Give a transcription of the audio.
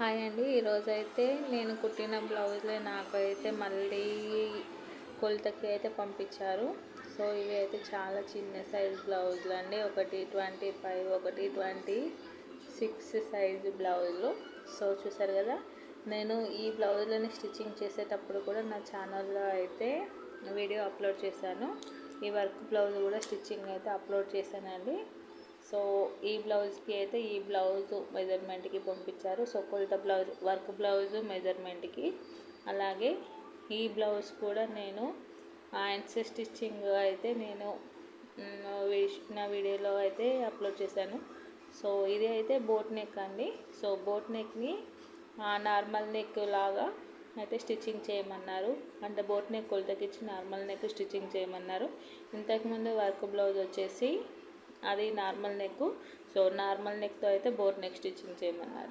Hi అండి. ఈరోజైతే నేను కుట్టిన బ్లౌజ్లే నాకైతే మళ్ళీ కొలతకి అయితే పంపించారు. సో ఇవి అయితే చాలా చిన్న సైజ్ బ్లౌజులు అండి. ఒకటి 25, ఒకటి 26 సైజు బ్లౌజులు. సో చూసారు కదా, నేను ఈ బ్లౌజులని స్టిచ్చింగ్ చేసేటప్పుడు కూడా నా ఛానల్లో అయితే వీడియో అప్లోడ్ చేశాను. ఈ వర్క్ బ్లౌజ్ కూడా స్టిచ్చింగ్ అయితే అప్లోడ్ చేశానండి. సో ఈ బ్లౌజ్కి అయితే ఈ బ్లౌజ్ మెజర్మెంట్కి పంపించారు. సో కొలత బ్లౌజ్, వర్క్ బ్లౌజ్ మెజర్మెంట్కి, అలాగే ఈ బ్లౌజ్ కూడా నేను హ్యాండ్స్ స్టిచ్చింగ్ అయితే నేను నా వీడియోలో అయితే అప్లోడ్ చేశాను. సో ఇది అయితే బోట్ నెక్ అండి. సో బోట్ నెక్ని నార్మల్ నెక్ లాగా అయితే స్టిచ్చింగ్ చేయమన్నారు. అంటే బోట్ నెక్ కొలతకి ఇచ్చి నార్మల్ నెక్ స్టిచ్చింగ్ చేయమన్నారు. ఇంతకుముందు వర్క్ బ్లౌజ్ వచ్చేసి అది నార్మల్ నెక్. సో నార్మల్ నెక్తో అయితే బోట్ నెక్ స్టిచ్చింగ్ చేయమన్నారు.